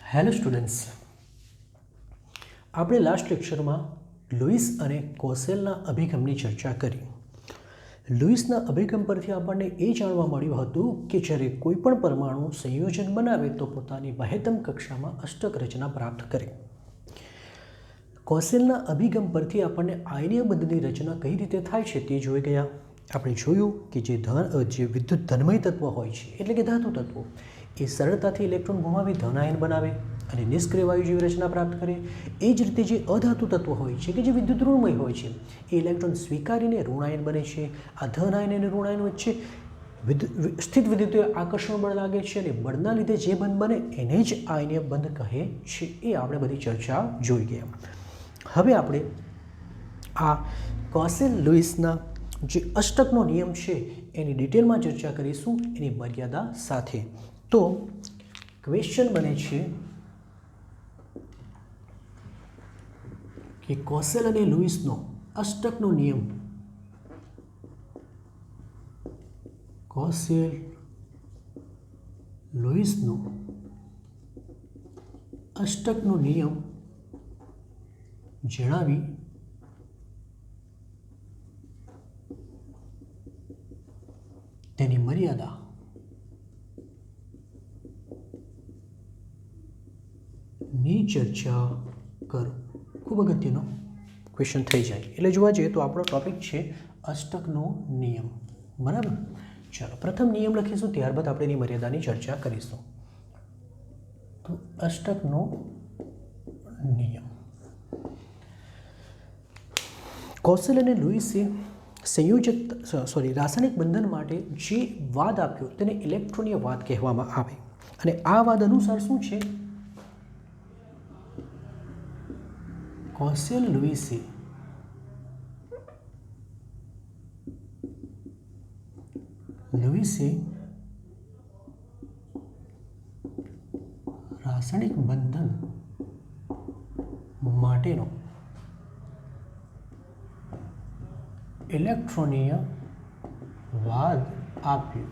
Hello students, આપણે last લેક્ચરમાં Louis અને કોસેલના અભિગમની ચર્ચા કરી. લુઈસના અભિગમ પરથી આપણને એ જાણવા મળ્યું હતું કે જ્યારે કોઈ પણ પરમાણુ સંયોજન બનાવે તો પોતાની બાહ્યતમ કક્ષામાં અષ્ટક રચના પ્રાપ્ત કરે. કોસેલના અભિગમ પરથી આપણને આયનીય બંધની રચના કઈ રીતે થાય છે તે જોઈ ગયા. આપણે જોયું કે જે વિદ્યુત ધનમય તત્વ હોય છે એટલે કે ધાતુ તત્વો એ સરળતાથી ઇલેક્ટ્રોન ગુમાવી ધન આયન બનાવે અને નિષ્ક્રિય વાયુ જેવી રચના પ્રાપ્ત કરે. એ જ રીતે જે અધાતુ તત્વ હોય છે કે જે વિદ્યુત ઋણમય હોય છે એ ઇલેક્ટ્રોન સ્વીકારીને ઋણાયન બને છે. આ ધન આયન અને ઋણાયન વચ્ચે સ્થિત વિદ્યુતીય આકર્ષણ બળ લાગે છે અને બળના લીધે જે બંધ બને એને જ આયનીય બંધ કહે છે. એ આપણે બધી ચર્ચા જોઈ ગયા. હવે આપણે આ કોસેલ લુઈસના જે અષ્ટકનો નિયમ છે એની ડિટેલમાં ચર્ચા કરીશું એની મર્યાદા સાથે. તો ક્વેશ્ચન બને છે કે કોસેલ અને લુઈસનો અષ્ટકનો નિયમ, કોસેલ લુઈસનો અષ્ટકનો નિયમ જણાવી તેની મર્યાદા ની ચર્ચા કરો. ખૂબ અગત્યનો ક્વેશ્ચન થઈ જાય. એટલે જોવા જઈએ તો આપણો ટોપિક છે અષ્ટકનો નિયમ. બરાબર. ચાલો પ્રથમ નિયમ લખીશું, ત્યારબાદ આપણે એની મર્યાદાની ચર્ચા કરીશું. તો અષ્ટકનો નિયમ. કોસેલ અને લુઈસે રાસાયણિક બંધન માટે જે વાદ આપ્યો તેને ઇલેક્ટ્રોનીય વાદ કહેવામાં આવે. અને આ વાદ અનુસાર શું છે? કોસેલ લુઈસે રાસાયણિક બંધન માટેનો ઇલેક્ટ્રોનીય વાદ આપ્યો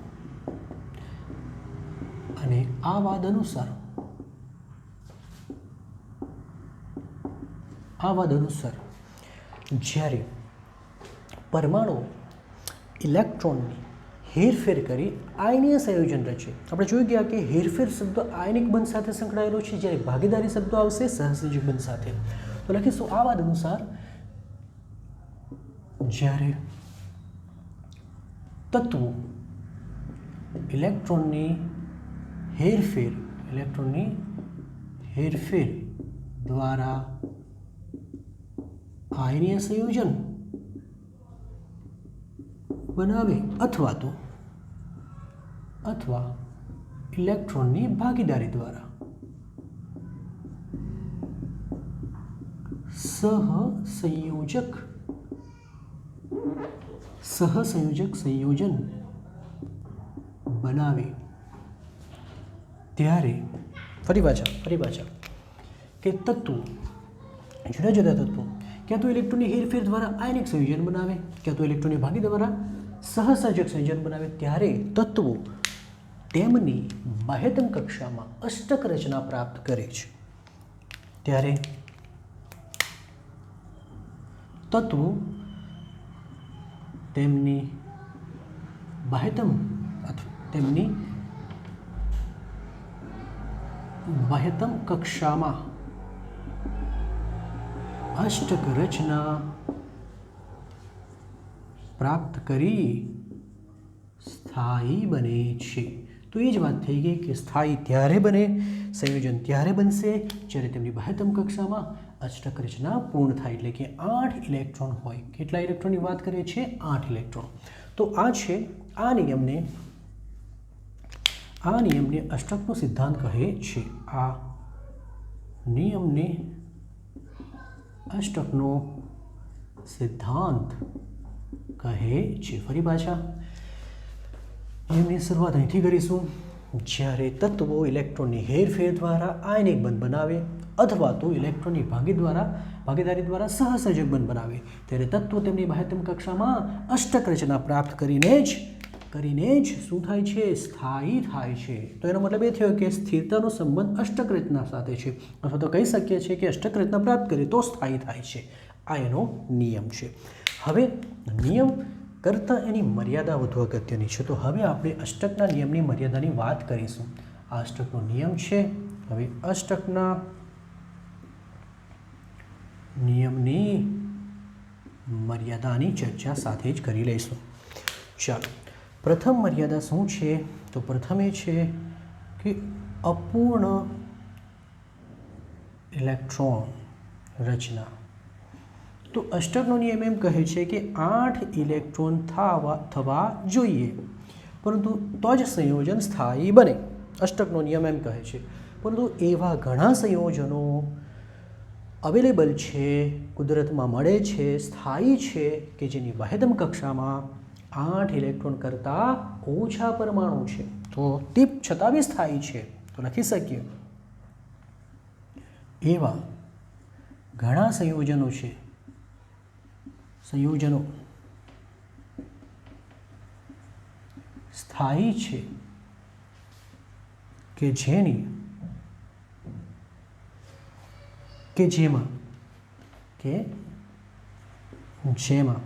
અને આ વાદ અનુસાર જ્યારે પરમાણુ ઇલેક્ટ્રોનની હેરફેર કરી આયનીય સંયોજન રચે. આપણે જોઈ ગયા કે હેરફેર શબ્દ આયનિક બંધ સાથે સંકળાયેલો છે, જ્યારે ભાગીદારી શબ્દો આવશે સહસંયોજક બંધ સાથે. તો લખીશું આ વાદ અનુસાર જ્યારે તત્વો ઇલેક્ટ્રોનની હેરફેર દ્વારા આયનીય સંયોજન બનાવે અથવા ઇલેક્ટ્રોનની ભાગીદારી દ્વારા સહસંયોજક સંયોજન બનાવે ત્યારે ફરી પાછા કે તત્વો, જુદા જુદા તત્વો ક્યાં તો ઇલેક્ટ્રોનની હેરફેર દ્વારા આયનિક સંયોજન બનાવે, ક્યાં તો ઇલેક્ટ્રોનની ભાગીદારી દ્વારા સહસંયોજક સંયોજન બનાવે, ત્યારે તત્વો તેમની બાહ્યતમ કક્ષામાં અષ્ટક રચના પ્રાપ્ત કરે છે. ત્યારે તત્વો તેમની બાહ્યતમ કક્ષામાં અષ્ટક રચના પ્રાપ્ત કરી સ્થાયી બને છે. તો એ જ વાત થઈ ગઈ કે સ્થાયી ત્યારે બને, સંયોજન ત્યારે બનશે જ્યારે તેમની બાહ્યતમ કક્ષામાં અષ્ટક રચના પૂર્ણ થાય, એટલે કે 8 ઇલેક્ટ્રોન હોય. કેટલા ઇલેક્ટ્રોનની વાત કરીએ છીએ? 8 ઇલેક્ટ્રોન. તો આ છે આ નિયમને અષ્ટકનો સિદ્ધાંત કહે છે. આ નિયમને અષ્ટકનો સિદ્ધાંત કહે છે. ફરી પાછા નિયમની શરૂઆત અહીંથી કરીશું. જ્યારે તત્વો ઇલેક્ટ્રોનની હેરફેર દ્વારા આયનિક બંધ બનાવે અથવા તો ઇલેક્ટ્રોનની ભાગીદારી દ્વારા સહસંયોજક બંધ બનાવે ત્યારે તત્વો તેમની બાહ્યતમ કક્ષામાં અષ્ટક રચના પ્રાપ્ત કરીને જ કરીને જ શું થાય છે? સ્થાયી થાય છે. તો એનો મતલબ એ થયો કે સ્થિરતાનો સંબંધ અષ્ટક રચના સાથે છે, અથવા તો કહી શકીએ છીએ કે અષ્ટક રચના પ્રાપ્ત કરીએ તો સ્થાયી થાય છે. આ એનો નિયમ છે. હવે નિયમ કરતાં એની મર્યાદા વધુ અગત્યની છે. તો હવે આપણે અષ્ટકના નિયમની મર્યાદાની વાત કરીશું. આ અષ્ટકનો નિયમ છે. હવે અષ્ટકના નિયમની મર્યાદાની ચર્ચા સાથે જ કરી લઈશું. ચાલો, પ્રથમ મર્યાદા શું છે? તો પ્રથમ એ છે કે અપૂર્ણ ઇલેક્ટ્રોન રચના. તો અષ્ટકનો નિયમ એમ કહે છે કે 8 ઇલેક્ટ્રોન થવા જોઈએ, પરંતુ તો જ સંયોજન સ્થાયી બને. અષ્ટકનો નિયમ એમ કહે છે. પરંતુ એવા ઘણા સંયોજનો અવેલેબલ છે, કુદરતમાં મળે છે, સ્થાયી છે, કે જેની બાહ્યતમ કક્ષામાં 8 ઇલેક્ટ્રોન કરતાં ઓછા પરમાણુ છે, તો તે છતાં બી સ્થાયી છે. તો લખી શકીએ એવા ઘણા સંયોજનો છે, સંયોજનો સ્થાયી છે કે જેમાં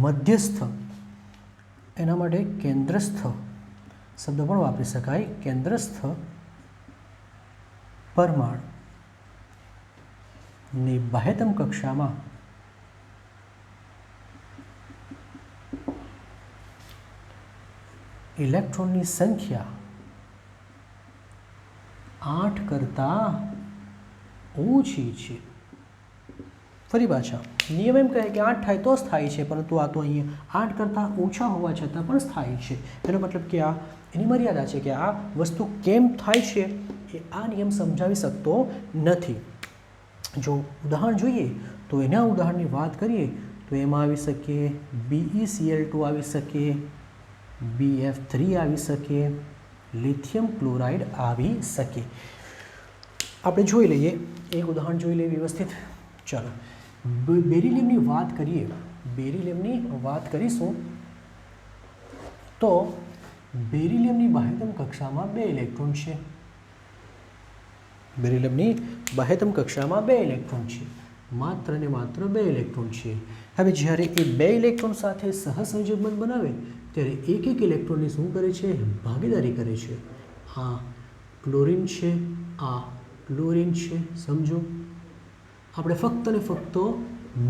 મધ્યસ્થ, એના માટે કેન્દ્રસ્થ શબ્દ પણ વાપરી શકાય. કેન્દ્રસ્થ પરમાણુની બાહ્યતમ કક્ષામાં ઇલેક્ટ્રોનની સંખ્યા 8 કરતાં ઓછી છે. ફરી પાછા નિયમ એમ કહે કે 8 થાય તો સ્થાયી છે, પરંતુ આ તો અહીંયા 8 કરતાં ઓછા હોવા છતાં પણ સ્થાયી છે. એનો મતલબ કે આ એની મર્યાદા છે કે આ વસ્તુ કેમ થાય છે એ આ નિયમ સમજાવી શકતો નથી. જો ઉદાહરણ જોઈએ તો એના ઉદાહરણની વાત કરીએ તો એમાં આવી શકે BeCl2 આવી શકે, BF3 આવી શકે, લિથિયમ ક્લોરાઇડ આવી શકે. આપણે જોઈ લઈએ, એક ઉદાહરણ જોઈ લઈએ વ્યવસ્થિત. ચાલો, બેરિલિયમની વાત કરીએ. બેરિલિયમની વાત કરીશું તો બેરિલિયમની બાહ્યતમ કક્ષામાં 2 ઇલેક્ટ્રોન છે. બેરિલિયમની બાહ્યતમ કક્ષામાં 2 ઇલેક્ટ્રોન છે, માત્ર ને માત્ર 2 ઇલેક્ટ્રોન છે. હવે જ્યારે એ 2 ઇલેક્ટ્રોન સાથે સહસંયોજક બંધ બનાવે ત્યારે એક ઇલેક્ટ્રોનની શું કરે છે? ભાગીદારી કરે છે. આ ક્લોરીન છે, આ ક્લોરીન છે. સમજો, આપણે ફક્ત ને ફક્ત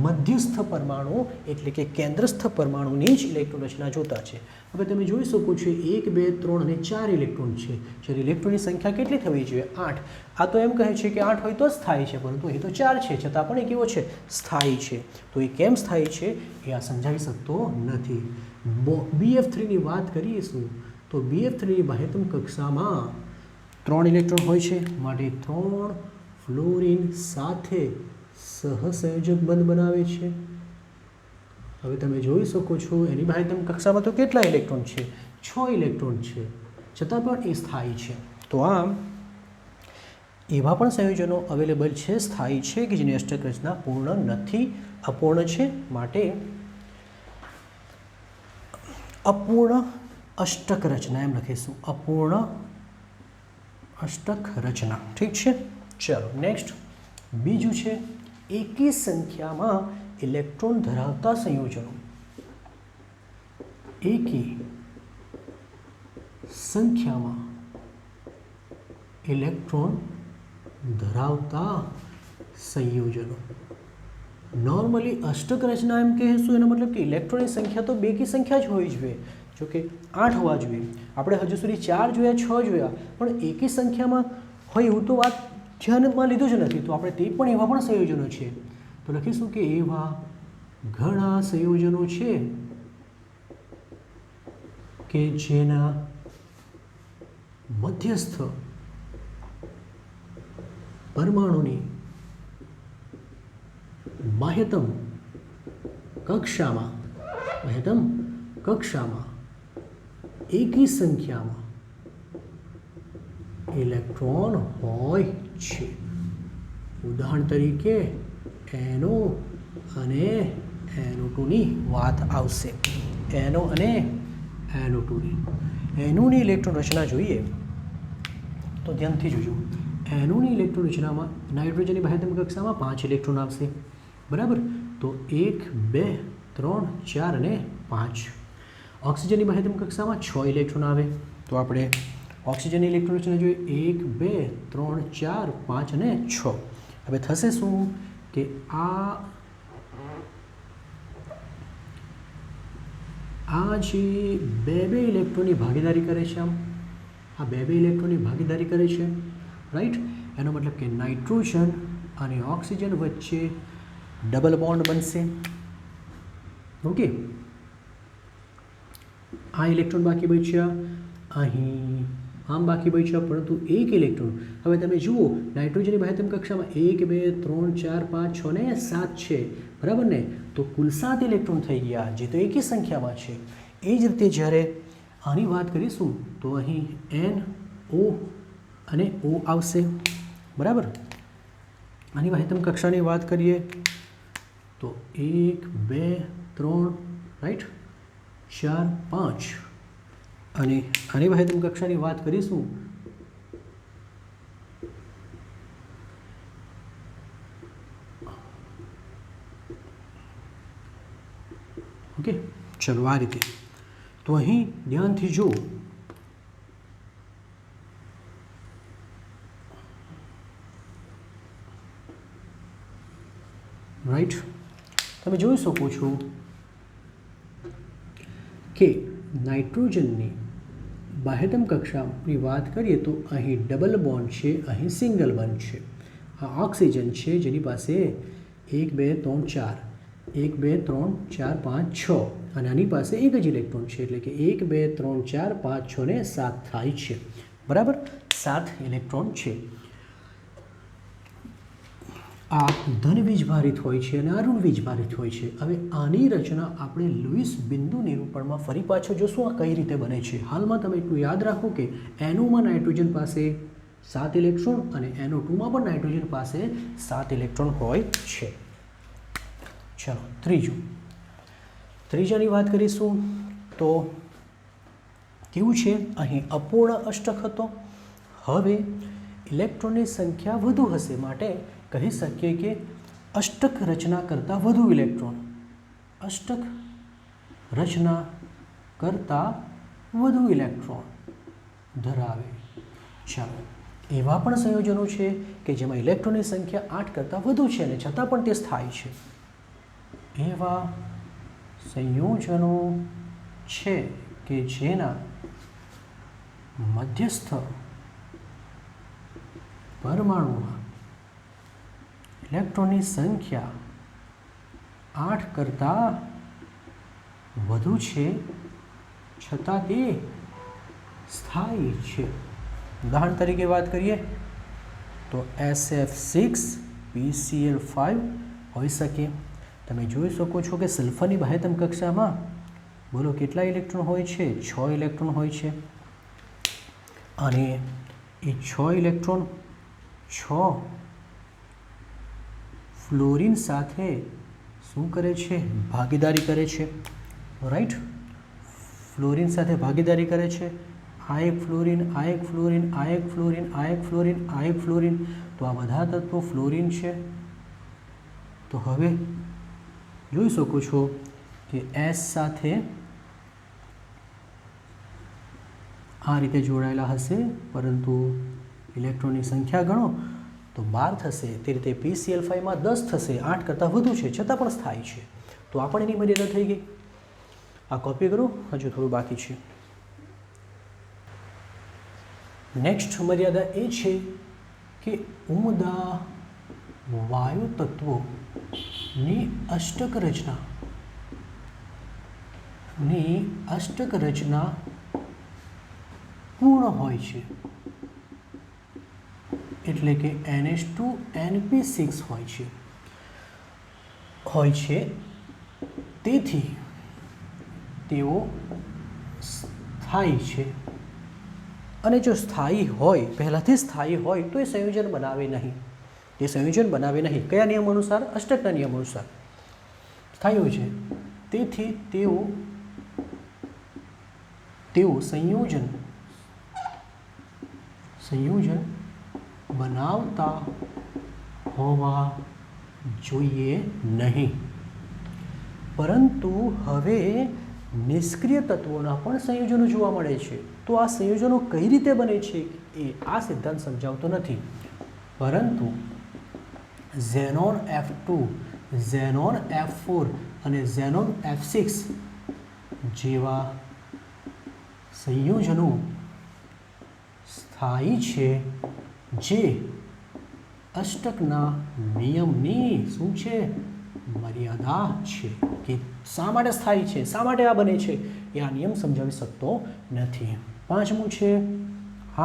મધ્યસ્થ પરમાણુ એટલે કે કેન્દ્રસ્થ પરમાણુની જ ઇલેક્ટ્રોન રચના જોતા છે. હવે તમે જોઈ શકો છો 1, 2, 3 અને 4 ઇલેક્ટ્રોન છે. જ્યારે ઇલેક્ટ્રોનની સંખ્યા કેટલી થવી જોઈએ? 8. આ તો એમ કહે છે કે 8 હોય તો સ્થાયી છે, પરંતુ અહીં તો 4 છે, છતાં પણ એ કેવો છે? સ્થાયી છે. તો એ કેમ સ્થાયી છે એ આ સમજાવી શકતો નથી. BF3ની વાત કરીશું તો BF3ની બાહ્યતમ કક્ષામાં 3 ઇલેક્ટ્રોન હોય છે, માટે 3 ફ્લોરિન સાથે સહસંયોજક બંધ બનાવે છે. હવે તમે જોઈ શકો છો એની બાહ્યતમ કક્ષામાં તો કેટલા ઇલેક્ટ્રોન છે? 6 ઇલેક્ટ્રોન છે, છતાં પણ એ સ્થાયી છે. તો આમ એવા પણ સંયોજનો અવેલેબલ છે, સ્થાયી છે, કે જેની અષ્ટક રચના પૂર્ણ નથી, અપૂર્ણ છે. માટે અપૂર્ણ અષ્ટક રચના એમ લખીશું. અપૂર્ણ અષ્ટક રચના. ઠીક છે. ચાલો, નેક્સ્ટ બીજું છે એકી સંખ્યામાં ઇલેક્ટ્રોન ધરાવતા સંયોજનો. એકી સંખ્યામાં ઇલેક્ટ્રોન ધરાવતા સંયોજનો. નોર્મલી અષ્ટક રચના એમ કહીશું એનો મતલબ કે ઇલેક્ટ્રોનની સંખ્યા તો બેકી સંખ્યા જ હોવી જોઈએ, જો કે 8 હોવા જોઈએ. આપણે હજુ સુધી 4 જોયા, 6 જોયા, પણ એકી સંખ્યામાં હોય એવું તો વાત ધ્યાનમાં લીધું જ નથી. તો આપણે તે પણ એવા પણ સંયોજનો છે. તો લખીશું કે એવા ઘણા સંયોજનો છે કે જેના મધ્યસ્થ પરમાણુની બાહ્યતમ કક્ષામાં એકી સંખ્યામાં ઇલેક્ટ્રોન હોય છે. ઉદાહરણ તરીકે NO અને NO2 ની વાત આવશે. NO અને NO2 ની NO ની ઇલેક્ટ્રોન રચના જોઈએ તો ધ્યાનથી જોજો. NO ની ઇલેક્ટ્રોન રચનામાં નાઇટ્રોજનની બાહ્યતમ કક્ષામાં 5 ઇલેક્ટ્રોન આવશે, બરાબર. તો 1 2 3 4 અને 5. ઓક્સિજનની બાહ્યતમ કક્ષામાં 6 ઇલેક્ટ્રોન આવે. તો આપણે ઓક્સિજનની ઇલેક્ટ્રોન રચના જોઈએ 1 2 3 4 5 અને 6. હવે થશે શું કે આ જે બે ઇલેક્ટ્રોનની ભાગીદારી કરે છે, આ બે ઇલેક્ટ્રોનની ભાગીદારી કરે છે, રાઈટ. એનો મતલબ કે નાઇટ્રોજન અને ઓક્સિજન વચ્ચે ડબલ બોન્ડ બનશે. ઓકે, આ ઇલેક્ટ્રોન બાકી બચ્યા, અહીં આમ બાકી બચ્યા, પરંતુ એક ઇલેક્ટ્રોન. હવે તમે જુઓ નાઇટ્રોજનની બાહ્યતમ કક્ષામાં 1 2 3 4 5 6 ને 7 છે, બરાબર ને. તો કુલ 7 ઇલેક્ટ્રોન થઈ ગયા, જે તો એકી સંખ્યામાં છે. એ જ રીતે જ્યારે આની વાત કરીશું તો અહીં NO અને O આવશે, બરાબર. આની બાહ્યતમ કક્ષાની વાત કરીએ તો 1 2 3 રાઈટ 4 5 અને આની બાહ્યતમ કક્ષાની વાત કરીશું ઓકે. ચલો આ રીતે. તો અહીં ધ્યાનથી જુઓ, રાઈટ. તમે જોઈ શકો છો કે નાઇટ્રોજનની બાહ્યતમ કક્ષાની વાત કરીએ તો અહીં ડબલ બોન્ડ છે, અહીં સિંગલ બોન્ડ છે. આ ઓક્સિજન છે જેની પાસે 1 2 3 4 1 2 3 4 5 6 અને આની પાસે એક જ ઇલેક્ટ્રોન છે, એટલે કે 1 2 3 4 5 6 ને 7 થાય છે, બરાબર. 7 ઇલેક્ટ્રોન છે. આ ધન વીજભારિત હોય છે અને આ ઋણ વીજભારિત હોય છે. હવે આની રચના આપણે લુઈસ બિંદુ નિરૂપણમાં ફરી પાછો જોશું આ કઈ રીતે બને છે. હાલમાં તમે એટલું યાદ રાખો કે NO માં નાઇટ્રોજન પાસે 7 ઇલેક્ટ્રોન અને NO2માં પણ નાઇટ્રોજન પાસે 7 ઇલેક્ટ્રોન હોય છે. ચલો ત્રીજાની વાત કરીશું તો કેવું છે, અહીં અપૂર્ણ અષ્ટક હતો. હવે ઇલેક્ટ્રોનની સંખ્યા વધુ હશે, માટે કહી શકીએ કે અષ્ટક રચના કરતાં વધુ ઇલેક્ટ્રોન, અષ્ટક રચના કરતાં વધુ ઇલેક્ટ્રોન ધરાવે. ચાલો, એવા પણ સંયોજનો છે કે જેમાં ઇલેક્ટ્રોનની સંખ્યા 8 કરતાં વધુ છે અને છતાં પણ તે સ્થાયી છે. એવા સંયોજનો છે કે જેના મધ્યસ્થ પરમાણુમાં ઇલેક્ટ્રોનની સંખ્યા 8 કરતાં વધુ છે છતાં તે સ્થાયી છે. ઉદાહરણ તરીકે વાત કરીએ તો SF6PCl5 હોઈ શકે. તમે જોઈ શકો છો કે સલ્ફરની બાહ્યતમ કક્ષામાં બોલો કેટલા ઇલેક્ટ્રોન હોય છે? 6 ઇલેક્ટ્રોન હોય છે. અને એ 6 ઇલેક્ટ્રોન 6 ફ્લોરિન સાથે શું કરે છે? ભાગીદારી કરે છે, રાઈટ. ફ્લોરિન સાથે ભાગીદારી કરે છે. આ એક ફ્લોરિન, આ એક ફ્લોરિન, આ એક ફ્લોરિન, આ એક ફ્લોરિન, આ એક ફ્લોરિન. તો આ બધા તત્વો ફ્લોરિન છે. તો હવે જોઈ શકો છો કે S સાથે આ રીતે જોડાયેલા હશે, પરંતુ ઇલેક્ટ્રોનની સંખ્યા ગણો તો 12 થશે. તે રીતે PCl5માં 10 થશે, 8 કરતાં વધુ છે છતાં પણ સ્થાયી છે. તો આ પણ એની મર્યાદા થઈ ગઈ. આ કોપી કરો, હજુ થોડું બાકી છે. નેક્સ્ટ મર્યાદા એ છે કે ઉમદા વાયુ તત્વોની અષ્ટક રચના પૂર્ણ હોય છે, એટલે કે NH2NP6 હોય છે. તેથી તેઓ સ્થાયી છે. અને જો સ્થાયી હોય, પહેલાંથી સ્થાયી હોય તો એ સંયોજન બનાવે નહીં. કયા નિયમ અનુસાર? અષ્ટકના નિયમ અનુસાર. સ્થાયી હોય છે, તેથી તેઓ સંયોજન બનાવતા હોવા જોઈએ નહીં. પરંતુ હવે નિષ્ક્રિય તત્વોના પણ સંયોજનો જોવા મળે છે. તો આ સંયોજનો કઈ રીતે બને છે એ આ સિદ્ધાંત સમજાવતો નથી, પરંતુ ઝેનોન F2, ઝેનોન F4 અને ઝેનોન F6 જેવા સંયોજનો સ્થાયી છે, જે અષ્ટકના નિયમની શું છે? મર્યાદા છે. કે શા માટે સ્થાયી છે, શા માટે આ બને છે, એ આ નિયમ સમજાવી શકતો નથી. પાંચમું છે,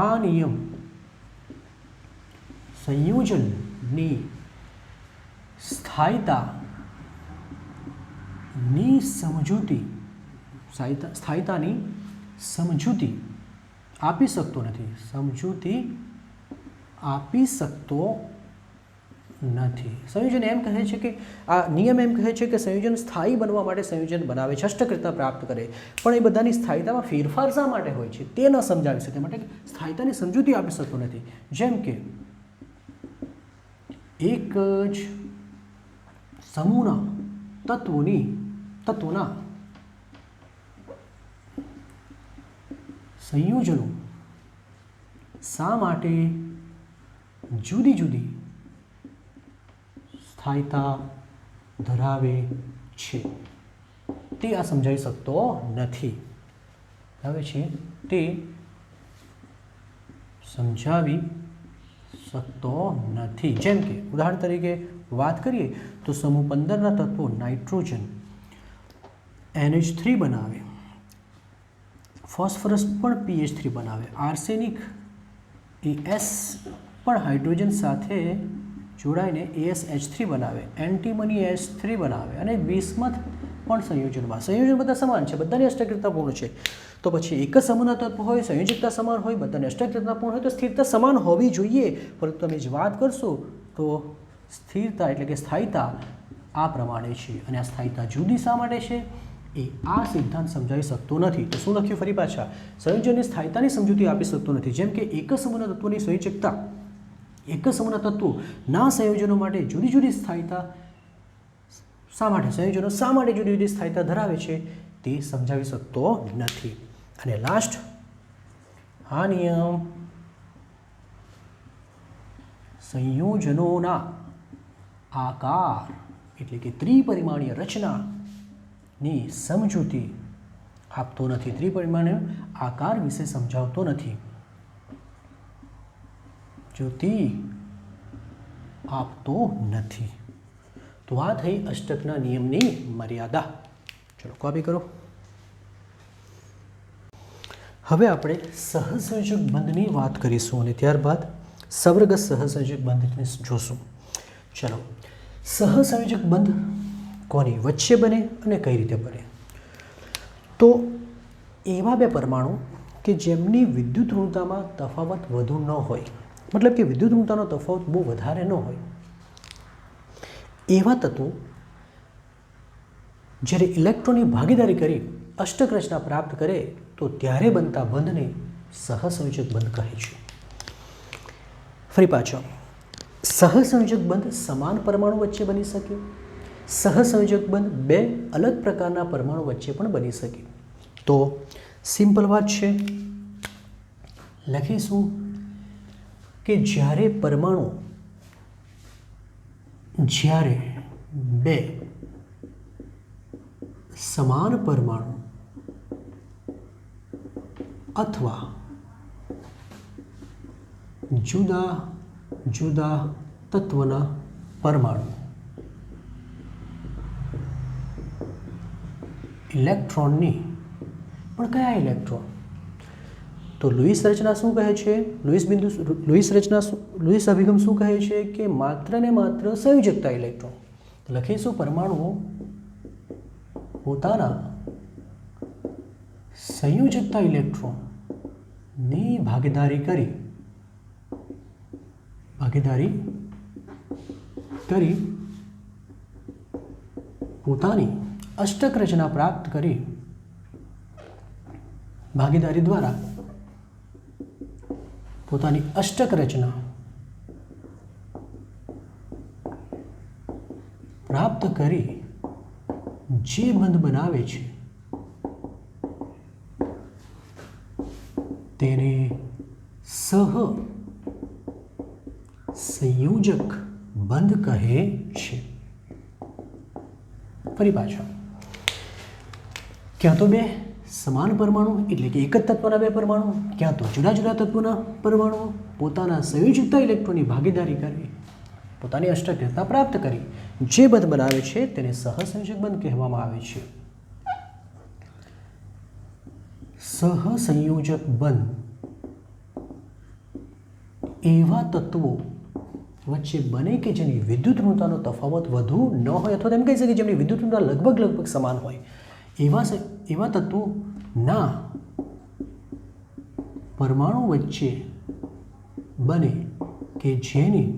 આ નિયમ સંયોજનની સ્થાયીતાની સમજૂતી આપી શકતો નથી. સંયોજન એમ કહે છે કે આ નિયમ એમ કહે છે કે સંયોજન સ્થાયી બનવા માટે સંયોજન બનાવે છે, અષ્ટકૃતતા પ્રાપ્ત કરે, પણ એ બધાની સ્થાયીતામાં ફેરફાર શા માટે હોય છે તે ન સમજાવી શકે, માટે સ્થાયીતાની સમજૂતી આપી શકતો નથી. જેમ કે એક જ સમૂહના તત્વોના સંયોજનો શા માટે જુદી જુદી સ્થાયીતા ધરાવે છે તે આ સમજાવી શકતો નથી. જેમ કે ઉદાહરણ તરીકે વાત કરીએ તો સમૂહ 15ના તત્વો નાઇટ્રોજન NH3 બનાવે, ફોસ્ફરસ પણ PH3 બનાવે, આર્સેનિક S પણ હાઇડ્રોજન સાથે જોડાઈને AsH3 બનાવે, એન્ટીમની H3 બનાવે અને બિસ્મથ પણ સંયોજન બધા સમાન છે, બધાની અષ્ટકૃતતા પૂર્ણ છે. તો પછી એક જ સમૂહના તત્વ હોય, સંયોજકતા સમાન હોય, બધાની અષ્ટકૃતતા પૂર્ણ હોય તો સ્થિરતા સમાન હોવી જોઈએ. પરંતુ તમે જે વાત કરશો તો સ્થિરતા એટલે કે સ્થાયીતા આ પ્રમાણે છે, અને આ સ્થાયીતા જુદી શા માટે છે એ આ સિદ્ધાંત સમજાવી શકતો નથી. તો શું લખ્યું ફરી પાછા? સંયોજનની સ્થાયીતાની સમજૂતી આપી શકતો નથી. જેમ કે એક જ સમૂહના તત્વોની સંયોજકતા, એક જ સમૂહના તત્વોના સંયોજનો માટે જુદી જુદી સ્થાયીતા શા માટે, સંયોજનો શા માટે જુદી જુદી સ્થાયીતા ધરાવે છે તે સમજાવી શકતો નથી. અને લાસ્ટ, આ નિયમ સંયોજનોના આકાર એટલે કે ત્રિપરિમાણીય રચનાની સમજૂતી આપતો નથી, ત્રિપરિમાણીય આકાર વિશે સમજાવતો નથી, આપતો નથી. તો આ થઈ અષ્ટકના નિયમની મર્યાદા. ચલો કોપી કરો. હવે આપણે સહસંયોજક બંધની વાત કરીશું અને ત્યારબાદ સવર્ગ સહસંયોજક બંધને જોશું. ચલો, સહસંયોજક બંધ કોની વચ્ચે બને અને કઈ રીતે બને? તો એવા બે પરમાણુ કે જેમની વિદ્યુત ઋણતામાં તફાવત વધુ ન હોય, મતલબ કે વિદ્યુત ઋણતાનો તફાવત બહુ વધારે ન હોય, એવા તત્વો જ્યારે ઇલેક્ટ્રોનની ભાગીદારી કરી અષ્ટક રચના પ્રાપ્ત કરે તો ત્યારે બનતા બંધને સહસંયોજક બંધ કહે છે. ફરી પાછો, સહસંયોજક બંધ સમાન પરમાણુ વચ્ચે બની શકે, સહસંયોજક બંધ બે અલગ પ્રકારના પરમાણુ વચ્ચે પણ બની શકે. તો સિમ્પલ વાત છે, લખીશું કે જ્યારે બે સમાન પરમાણુ અથવા જુદા જુદા તત્વના પરમાણુ ઇલેક્ટ્રોનની, પણ કયા ઇલેક્ટ્રોન? તો લુઈસ રચના શું કહે છે? લુઈસ અભિગમ શું કહે છે કે માત્ર ને માત્ર સંયોજકતા ઇલેક્ટ્રોન. લખીશું પરમાણુઓ પોતાના સંયોજકતા ઇલેક્ટ્રોનની ભાગીદારી કરી પોતાની અષ્ટક રચના પ્રાપ્ત કરી ભાગીદારી દ્વારા પોતાની અષ્ટક રચના પ્રાપ્ત કરી જે બંધ બનાવે છે તેને સહ સંયોજક બંધ કહે છે. ફરી પાછા, ક્યાં તો બે સમાન પરમાણુ એટલે કે એક જ તત્વના બે પરમાણુ, ક્યાં તો જુદા જુદા તત્વના પરમાણુ પોતાના સંયોજકતા ઇલેક્ટ્રોનની ભાગીદારી કરી પોતાની અષ્ટક રચના પ્રાપ્ત કરી જે બંધ બનાવે છે તેને સહસંયોજક બંધ કહેવામાં આવે છે. સહસંયોજક બંધ એવા તત્વો વચ્ચે બને કે જેની વિદ્યુત ઋણતાનો તફાવત વધુ ન હોય અથવા તેમ કહી શકીએ જેમની વિદ્યુત ઋણતા લગભગ સમાન હોય એવા તત્વોના પરમાણુ વચ્ચે બને કે જેમની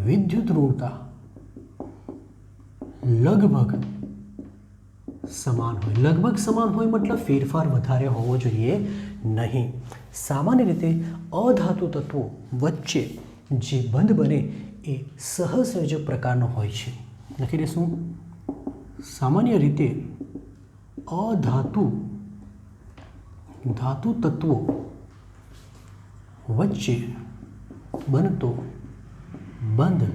વિદ્યુત ઋણતા લગભગ સમાન હોય. લગભગ સમાન હોય મતલબ ફેરફાર વધારે હોવો જોઈએ નહીં. સામાન્ય રીતે અધાતુ તત્વો વચ્ચે જે બંધ બને એ સહસંયોજક પ્રકારનો હોય છે. લખી દઈશું, સામાન્ય રીતે ધાતુ તત્વો વચ્ચે બનતો બંધ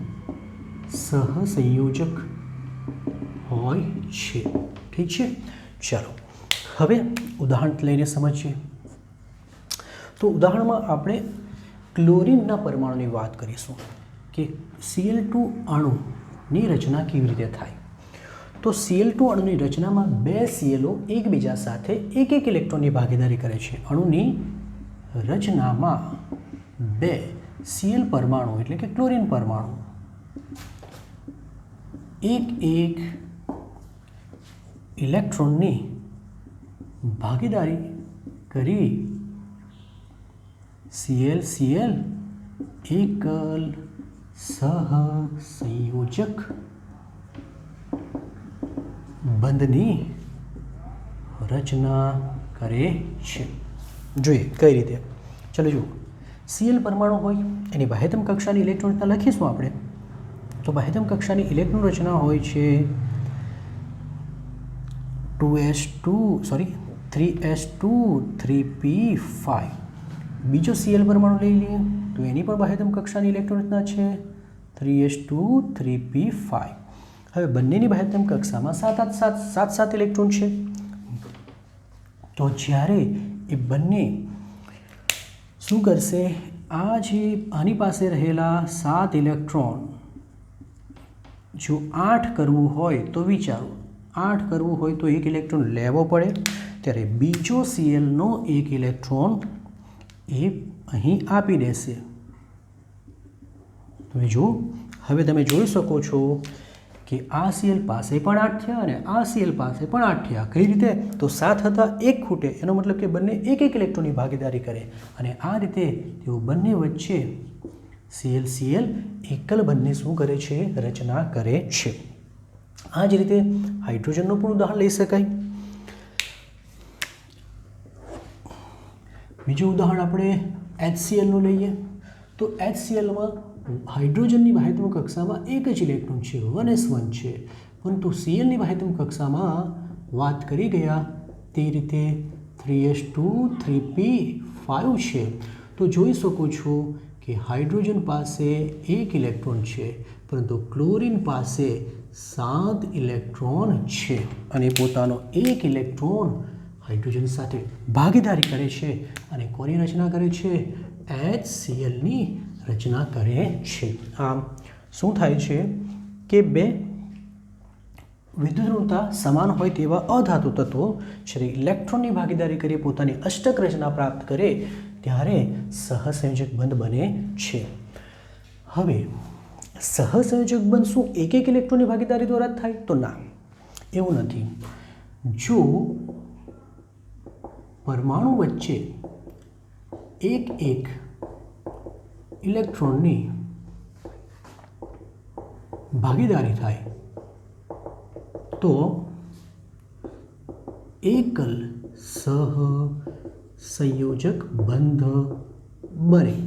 સહસંયોજક હોય છે. ઠીક છે, ચાલો હવે ઉદાહરણ લઈને સમજીએ. તો ઉદાહરણમાં આપણે ક્લોરીનના પરમાણુની વાત કરીશું કે Cl2 અણુની રચના કેવી રીતે થાય. તો Cl2 અણુની રચનામાં બે CLO એકબીજા સાથે એક ઇલેક્ટ્રોનની ભાગીદારી કરે છે. અણુની રચનામાં બે Cl પરમાણુ એટલે કે ક્લોરીન પરમાણુ એક ઇલેક્ટ્રોનની ભાગીદારી કરી Cl એકલ સહસંયોજક બંધની રચના કરે છે. જોઈએ કઈ રીતે. ચલો જુઓ, Cl પરમાણુ હોય એની બાહ્યતમ કક્ષાની ઇલેક્ટ્રોન રચના લખીશું આપણે. તો બાહ્યતમ કક્ષાની ઇલેક્ટ્રોન રચના હોય છે 3s2 3p5. બીજો Cl પરમાણુ લઈ લઈએ તો એની પણ બાહ્યતમ કક્ષાની ઇલેક્ટ્રોન રચના છે 3s2 3p5. હવે બંનેની બાહ્યતમ કક્ષામાં 7 ઇલેક્ટ્રોન છે. તો જ્યારે એ બંને શું કરશે, આની પાસે રહેલા 7 ઇલેક્ટ્રોન જો 8 કરવું હોય તો વિચારો, 8 કરવું હોય તો એક ઇલેક્ટ્રોન લેવો પડે. ત્યારે બીજો Clનો એક ઇલેક્ટ્રોન એ અહીં આપી દેશે. તમે જુઓ, હવે તમે જોઈ શકો છો કે આ Cl પાસે પણ 8 થયા અને આ Cl પાસે પણ 8 થયા. કઈ રીતે? તો 7 હતા, એક ખૂટે, એનો મતલબ કે બંને એક ઇલેક્ટ્રોનની ભાગીદારી કરે અને આ રીતે તેઓ બંને વચ્ચે Cl એકલ બંને શું કરે છે, રચના કરે છે. આ જ રીતે હાઇડ્રોજનનું પણ ઉદાહરણ લઈ શકાય. બીજું ઉદાહરણ આપણે HClનું લઈએ. તો HClમાં હાઇડ્રોજનની બાહ્યતમ કક્ષામાં એક જ ઇલેક્ટ્રોન છે, 1s1 છે, પરંતુ Clની બાહ્યતમ કક્ષામાં વાત કરી ગયા તે રીતે 3s2 3p5 છે. તો જોઈ શકો છો કે હાઇડ્રોજન પાસે એક ઇલેક્ટ્રોન છે પરંતુ ક્લોરીન પાસે 7 ઇલેક્ટ્રોન છે અને પોતાનો એક ઇલેક્ટ્રોન હાઇડ્રોજન સાથે ભાગીદારી કરે છે અને કોની રચના કરે છે, HClની રચના કરે છે. આમ શું થાય છે કે બે વિદ્યુત ઋણતા સમાન હોય તેવા અધાતુ તત્વો જ્યારે ઇલેક્ટ્રોનની ભાગીદારી કરી પોતાની અષ્ટક રચના પ્રાપ્ત કરે ત્યારે સહસંયોજક બંધ બને છે. હવે સહસંયોજક બંધ શું એક ઇલેક્ટ્રોનની ભાગીદારી દ્વારા જ થાય? તો ના, એવું નથી. જો પરમાણુ વચ્ચે એક ઇલેક્ટ્રોનની ભાગીદારી થાય તો એકલ સહસંયોજક બંધ બને.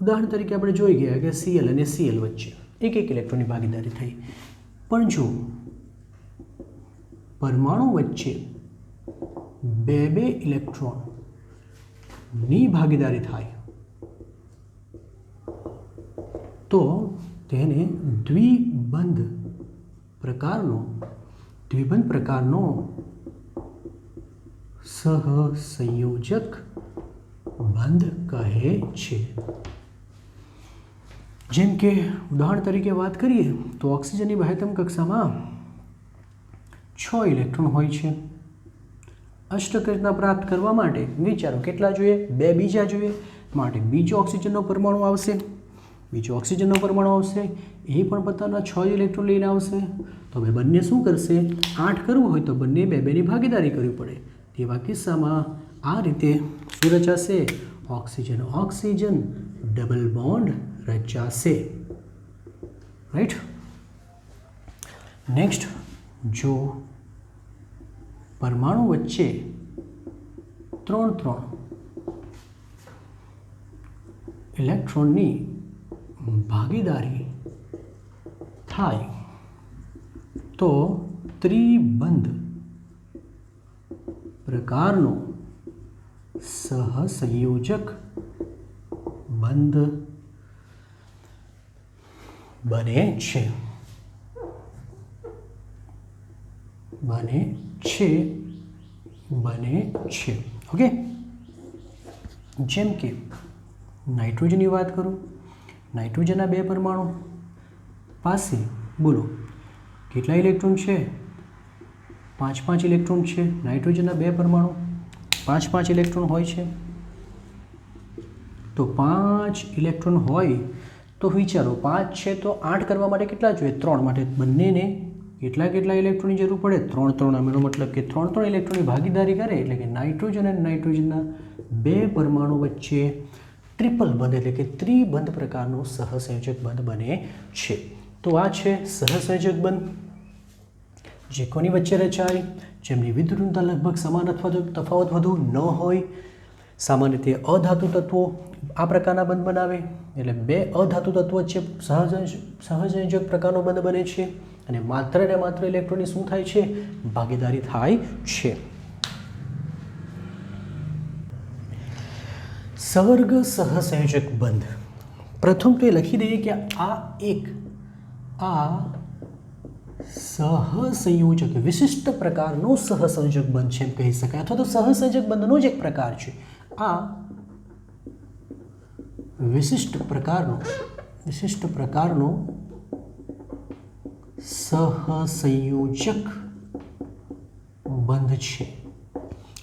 ઉદાહરણ તરીકે આપણે જોઈ ગયા કે Cl અને Cl વચ્ચે એક ઇલેક્ટ્રોનની ભાગીદારી થઈ, પણ જો પરમાણુ વચ્ચે બે ઇલેક્ટ્રોનની ભાગીદારી થાય તો તેને દ્વિબંધ પ્રકારનો સહસંયોજક બંધ કહે છે. જેમ કે ઉદાહરણ તરીકે વાત કરીએ તો ઓક્સિજનની બાહ્યતમ કક્ષામાં 6 ઇલેક્ટ્રોન હોય છે. અષ્ટક રચના પ્રાપ્ત કરવા માટે વિચારો કેટલા જોઈએ? 2 બીજા જોઈએ. માટે બીજો ઓક્સિજનનો પરમાણુ આવશે, એ પણ પોતાના 6 ઇલેક્ટ્રોન લઈને આવશે. તો હવે બંને શું કરશે? 8 કરવું હોય તો બંને બે ભાગીદારી કરવી પડે. તેવા કિસ્સામાં આ રીતે શું રચાશે? ઓક્સિજન ડબલ બોન્ડ રચાશે. રાઈટ. નેક્સ્ટ, જો પરમાણુ વચ્ચે 3 ઇલેક્ટ્રોનની ભાગીદારી થાય તો ત્રિબંધ પ્રકારનો સહસંયોજક બંધ બને છે. ઓકે. જેમ કે નાઇટ્રોજનની વાત કરું, નાઇટ્રોજનના 2 પરમાણુ પાસે બોલો કેટલા ઇલેક્ટ્રોન છે? 5 ઇલેક્ટ્રોન છે. નાઇટ્રોજનના 2 પરમાણુ 5 ઇલેક્ટ્રોન હોય છે. તો 5 ઇલેક્ટ્રોન હોય તો વિચારો 5 છે તો 8 કરવા માટે કેટલા જોઈએ? 3. માટે બંનેને કેટલા ઇલેક્ટ્રોનની જરૂર પડે? 3. એનો મતલબ કે 3 ઇલેક્ટ્રોનની ભાગીદારી કરે એટલે કે નાઇટ્રોજન અને નાઇટ્રોજનના 2 પરમાણુ વચ્ચે ટ્રિપલ બંધ એટલે કે ત્રિબંધ પ્રકારનો સહસંયોજક બંધ બને છે. તો આ છે સહસંયોજક બંધ, જે કોની વચ્ચે રચાય? જેમની વિદ્યુતઋણતા લગભગ સમાન અથવા તો તફાવત વધુ ન હોય. સામાન્ય રીતે અધાતુ તત્વો આ પ્રકારના બંધ બનાવે, એટલે 2 અધાતુ તત્વો વચ્ચે સહસંયોજક પ્રકારનો બંધ બને છે અને માત્ર ને માત્ર ઇલેક્ટ્રોનની શું થાય છે? ભાગીદારી થાય છે. સવર્ગ સહસંયોજક બંધ. પ્રથમ તો એ લખી દઈએ કે આ સહસંયોજક વિશિષ્ટ પ્રકારનો સહસંયોજક બંધ છે એમ કહી શકાય, અથવા તો સહસંયોજક બંધનો જ એક પ્રકાર છે. આ વિશિષ્ટ પ્રકારનો સહસંયોજક બંધ છે.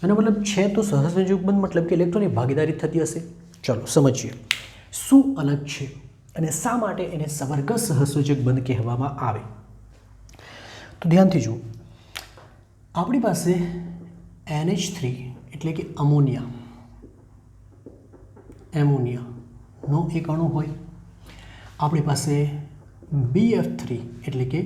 આનો મતલબ છે તો સહસંયોજક બંધ મતલબ કે ઇલેક્ટ્રોનની ભાગીદારી થતી હશે. ચલો સમજીએ શું અલગ છે અને શા માટે એને સવર્ગ સહસંયોજક બંધ કહેવામાં આવે. તો ધ્યાનથી જુઓ, આપણી પાસે NH3 એટલે કે એમોનિયાનો એક અણુ હોય. આપણી પાસે BF3 એટલે કે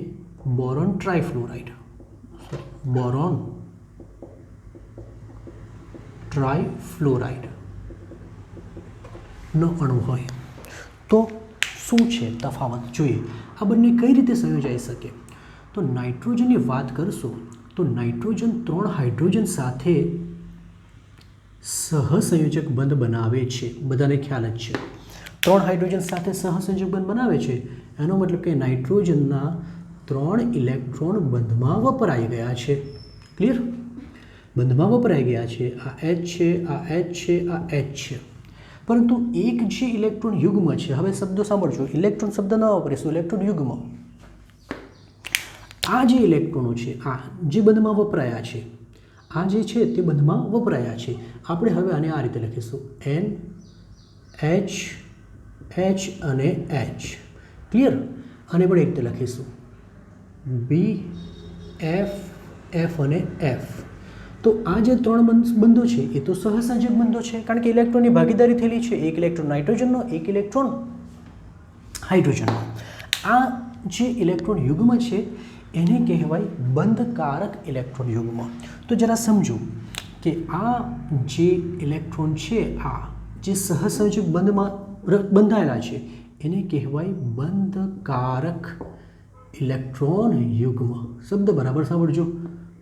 બોરોન ટ્રાઇફ્લોરાઇડનો અણુ હોય. તો શું છે તફાવત જોઈએ? આ બંને કઈ રીતે સંયોજાઈ શકે? તો નાઇટ્રોજનની વાત કરશો તો નાઇટ્રોજન 3 હાઇડ્રોજન સાથે સહસંયોજક બંધ બનાવે છે. બધાને ખ્યાલ જ છે 3 હાઇડ્રોજન સાથે સહસંયોજક બંધ બનાવે છે. એનો મતલબ કે નાઇટ્રોજનના 3 ઇલેક્ટ્રોન બંધમાં વપરાઈ ગયા છે. ક્લિયર? બંધમાં વપરાઈ ગયા છે. આ H છે, આ H છે, આ H છે. પરંતુ એક જે ઇલેક્ટ્રોન યુગ્મ છે, હવે શબ્દો સાંભળજો, ઇલેક્ટ્રોન શબ્દ ન વાપરીશું, ઇલેક્ટ્રોન યુગ્મ. આ જે ઇલેક્ટ્રોનો છે આ જે બંધમાં વપરાયા છે, આ જે છે તે બંધમાં વપરાયા છે. આપણે હવે આને આ રીતે લખીશું N H H અને H. ક્લિયર? આને પણ એક રીતે લખીશું B F F અને F. તો આ જે 3 બંધો છે એ તો સહસંયોજક બંધો છે, કારણ કે ઇલેક્ટ્રોનની ભાગીદારી થયેલી છે, એક ઇલેક્ટ્રોન નાઇટ્રોજનનો, એક ઇલેક્ટ્રોન હાઇડ્રોજનનો. આ જે ઇલેક્ટ્રોન યુગ્મ છે એને કહેવાય બંધકારક ઇલેક્ટ્રોન યુગ્મ. તો જરા સમજો કે આ જે ઇલેક્ટ્રોન છે, આ જે સહસંયોજક બંધમાં બંધાયેલા છે એને કહેવાય બંધકારક ઇલેક્ટ્રોન યુગ્મ. શબ્દ બરાબર સાંભળજો.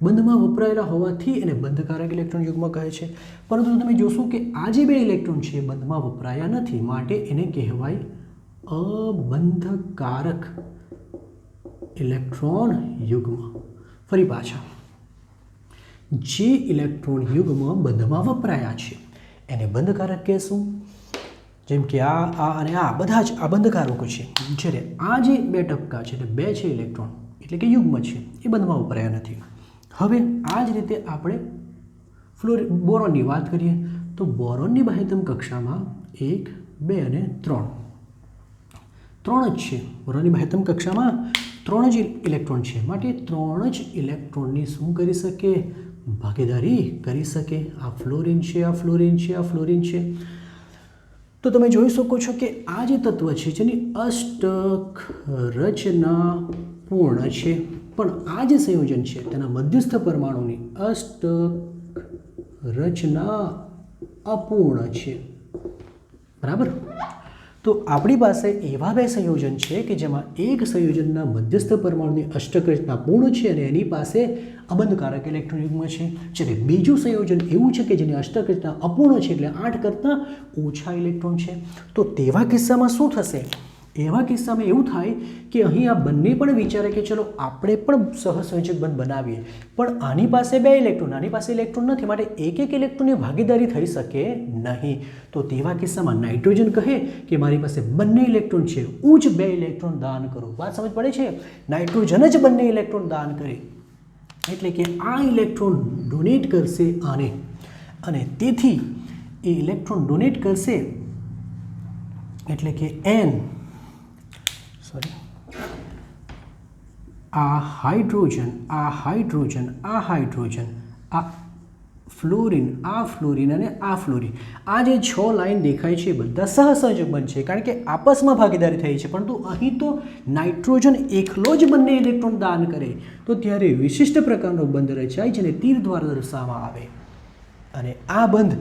બંધમાં વપરાયેલા હોવાથી એને બંધકારક ઇલેક્ટ્રોન યુગ્મ કહે છે. પરંતુ તમે જોશો કે આ જે 2 ઇલેક્ટ્રોન છે બંધમાં વપરાયા નથી, માટે એને કહેવાય અબંધકારક ઇલેક્ટ્રોન યુગ્મ. ફરી પાછા, જે ઇલેક્ટ્રોન યુગ્મ બંધમાં વપરાયા છે એને બંધકારક કહેશું. જેમ કે આ અને આ બધા જ આ બંધકારકો છે. જ્યારે આ જે 2 ટપકા છે એટલે 2 છે ઇલેક્ટ્રોન એટલે કે યુગ્મ છે એ બંધમાં વપરાયા નથી. હવે આ જ રીતે આપણે બોરોનની વાત કરીએ તો બોરોનની બાહ્યતમ કક્ષામાં 1, 2 અને 3 જ છે. બોરોનની બાહ્યતમ કક્ષામાં 3 જ ઇલેક્ટ્રોન છે, માટે 3 જ ઇલેક્ટ્રોનની શું કરી શકે? ભાગીદારી કરી શકે. આ ફ્લોરિન છે, આ ફ્લોરિન છે, આ ફ્લોરિન છે. તો તમે જોઈ શકો છો કે આ જે તત્વ છે જેની અષ્ટક રચના પૂર્ણ છે, પણ આ જે સંયોજન છે તેના મધ્યસ્થ પરમાણુની અષ્ટક રચના અપૂર્ણ છે. બરાબર? તો આપણી પાસે એવા 2 સંયોજન છે કે જેમાં એક સંયોજનના મધ્યસ્થ પરમાણુની અષ્ટક રચના પૂર્ણ છે અને એની પાસે અબંધકારક ઇલેક્ટ્રોન યુગ્મ છે. જ્યારે બીજું સંયોજન એવું છે કે જેની અષ્ટક રચના અપૂર્ણ છે એટલે 8 કરતાં ઓછા ઇલેક્ટ્રોન છે. તો તેવા કિસ્સામાં શું થશે? એવા કિસ્સામાં એવું થાય કે અહીં આ બંને પણ વિચારે કે ચલો આપણે પણ સહસંયોજક બંધ બનાવીએ, પણ આની પાસે 2 ઇલેક્ટ્રોન, આની પાસે ઇલેક્ટ્રોન નથી, માટે એક ઇલેક્ટ્રોનની ભાગીદારી થઈ શકે નહીં. તો તેવા કિસ્સામાં નાઇટ્રોજન કહે કે મારી પાસે બંને ઇલેક્ટ્રોન છે, હું જ 2 ઇલેક્ટ્રોન દાન કરું. વાત સમજ પડે છે? નાઇટ્રોજન જ બંને ઇલેક્ટ્રોન દાન કરે એટલે કે આ ઇલેક્ટ્રોન ડોનેટ કરશે આને, અને તેથી એ ઇલેક્ટ્રોન ડોનેટ કરશે એટલે કે આ હાઇડ્રોજન, આ હાઇડ્રોજન, આ હાઇડ્રોજન, આ ફ્લોરિન, આ ફ્લોરિન અને આ ફ્લોરિન, આ જે 6 લાઈન દેખાય છે બધા સહસંયોજક બંધ છે, કારણ કે આપસમાં ભાગીદારી થઈ છે. પરંતુ અહીં તો નાઇટ્રોજન એકલો જ બંને ઇલેક્ટ્રોન દાન કરે, તો ત્યારે વિશિષ્ટ પ્રકારનો બંધ રચાય જેને તીર દ્વારા દર્શાવવામાં આવે. અને આ બંધ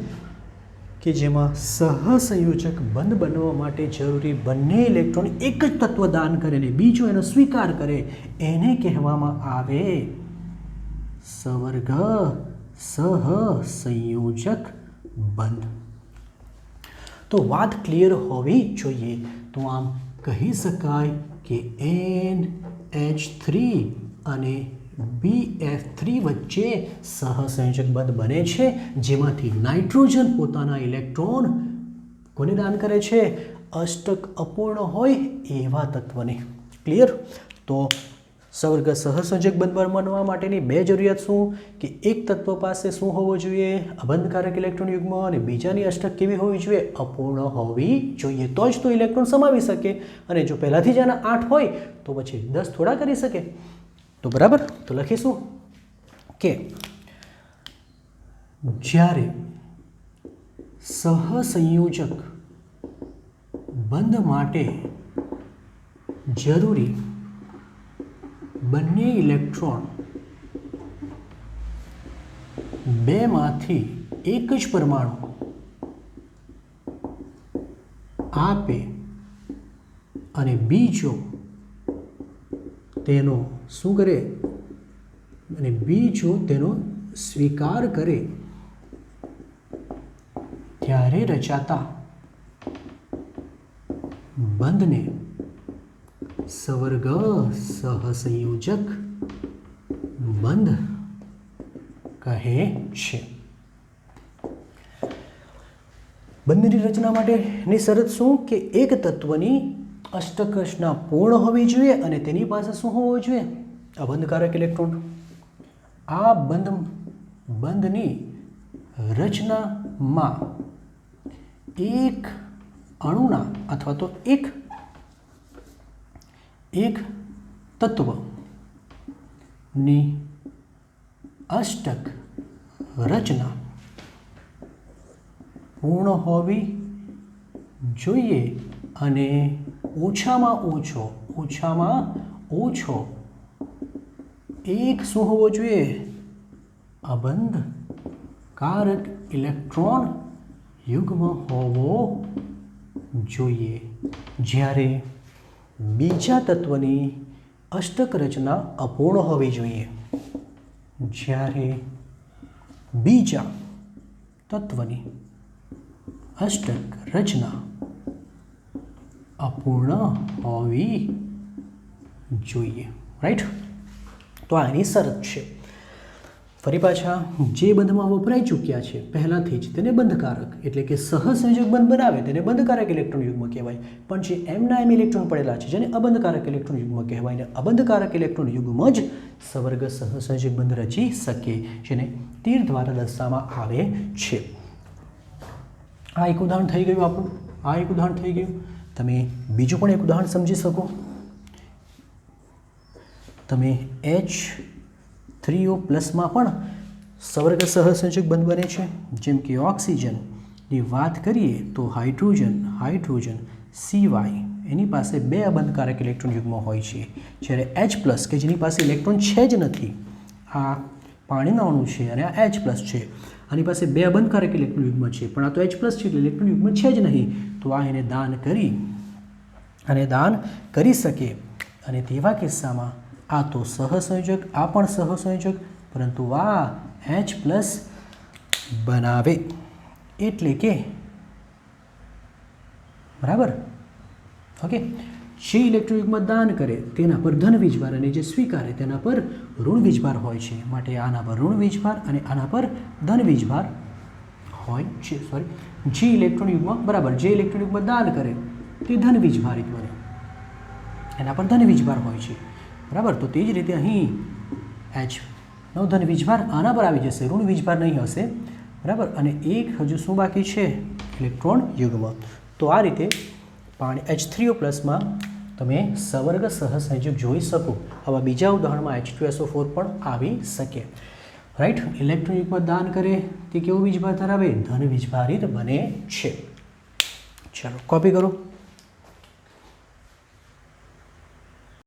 કે જેમાં સહસંયોજક બંધ બનવા માટે જરૂરી બંને ઇલેક્ટ્રોન એક જ તત્વ દાન કરે અને બીજો એનો સ્વીકાર કરે, એને કહેવામાં આવે સવર્ગ સહસંયોજક બંધ. તો વાત ક્લિયર હોવી જોઈએ. તો આમ કહી શકાય કે NH3 અને BF3 વચ્ચે સહસંયોજક બંધ બને છે, જેમાંથી નાઇટ્રોજન પોતાના ઇલેક્ટ્રોન કોને દાન કરે છે? અષ્ટક અપૂર્ણ હોય એવા તત્વને. ક્લિયર? તો સવર્ગ સહસંયોજક બંધ બનવા માટેની 2 જરૂરિયાત શું? કે એક તત્વ પાસે શું હોવો જોઈએ? અબંધકારક ઇલેક્ટ્રોન યુગ્મ, અને બીજાની અષ્ટક કેવી હોવી જોઈએ? અપૂર્ણ હોવી જોઈએ. તો જ તો ઇલેક્ટ્રોન સમાવી શકે. અને જો પહેલાથી જ આના 8 હોય તો પછી 10 થોડા કરી શકે. તો બરાબર, તો લખીશું કે જ્યારે સહસંયોજક બંધ માટે જરૂરી બંને ઇલેક્ટ્રોન 2 માંથી એક જ પરમાણુ આપે અને બીજો તેનો શું કરે? અને બીજો તેનો સ્વીકાર કરે, ત્યારે રચાતા બંધને સવર્ગ સહસંયોજક બંધ કહે છે. બંધની રચના માટેની શરત શું? કે એક તત્વની અષ્ટક રચના પૂર્ણ હોવી જોઈએ અને તેની પાસે શું હોવો જોઈએ? અબંધકારક ઇલેક્ટ્રોન. આ બંધની રચનામાં એક અણુના અથવા તો એક તત્વની અષ્ટક રચના પૂર્ણ હોવી જોઈએ અને ઓછામાં ઓછો એક શું હોવો જોઈએ? અબંધકારક ઇલેક્ટ્રોન યુગ્મ હોવો જોઈએ. જ્યારે બીજા તત્વની અષ્ટક રચના અપૂર્ણ હોવી જોઈએ. જ્યારે બીજા તત્વની અષ્ટક રચના અપૂર્ણ હોવી જોઈએ. રાઈટ? તો આની શરત છે. ફરી પાછા જે બંધમાં વપરાઈ ચૂક્યા છે પહેલાંથી જ તેને બંધકારક એટલે કે સહસંયોજક બંધ બનાવે તેને બંધકારક ઇલેક્ટ્રોન યુગ્મ કહેવાય. પણ જે એમના એમ ઇલેક્ટ્રોન પડેલા છે જેને અબંધકારક ઇલેક્ટ્રોન યુગ્મ કહેવાય ને અબંધકારક ઇલેક્ટ્રોન યુગ્મ જ સવર્ગ સહસંયોજક બંધ રચી શકે જેને તીર દ્વારા દર્શાવવામાં આવે છે. આ એક ઉદાહરણ થઈ ગયું આપણું. આ એક ઉદાહરણ થઈ ગયું. તમે બીજું પણ એક ઉદાહરણ સમજી શકો. તમે H3O પ્લસમાં પણ સવર્ગ સહસંયોજક બંધ બને છે. જેમ કે ઓક્સિજનની વાત કરીએ તો હાઇડ્રોજન સિવાય એની પાસે 2 અબંધકારક ઇલેક્ટ્રોન યુગ્મ હોય છે. જ્યારે H પ્લસ કે જેની પાસે ઇલેક્ટ્રોન છે જ નથી, આ પાણીનો અણુ છે અને આ H પ્લસ છે, આની પાસે 2 અબંધકારક ઇલેક્ટ્રોન યુગ્મ છે પણ આ તો H પ્લસ છે એટલે ઇલેક્ટ્રોન યુગ્મ છે જ નહીં. તો આ એને દાન કરી શકે અને તેવા કિસ્સામાં આ તો સહસંયોજક, આ પણ સહસંયોજક, પરંતુ આ H પ્લસ બનાવે એટલે કે બરાબર. ઓકે. જે ઇલેક્ટ્રોન યુગ્મ દાન કરે તેના પર ધન વીજભાર અને જે સ્વીકારે તેના પર ઋણ વીજભાર હોય છે. માટે આના પર ઋણ વીજભાર અને આના પર ધન વીજભાર હોય છે. જે ઇલેક્ટ્રોન યુગ્મ બરાબર જે ઇલેક્ટ્રોન યુગ્મ દાન કરે તે ધન વીજભારિત બને, એના પર ધન વીજભાર હોય છે. બરાબર. તો તે જ રીતે અહીં H નો ધન વીજભાર આના પર આવી જશે, ઋણ વીજભાર નહીં હશે. બરાબર. અને એક હજુ શું બાકી છે? ઇલેક્ટ્રોન યુગ્મ. તો આ રીતે પાણી H3O પ્લસમાં તમે સવર્ગ સહસંયોજક જોઈ શકો. હવે બીજા ઉદાહરણમાં H2SO4 પણ આવી શકે. રાઈટ? ઇલેક્ટ્રોન યુગ્મ દાન કરે તે કેવો વીજભાર ધરાવે? ધન વીજભારિત બને છે. ચાલો કોપી કરો.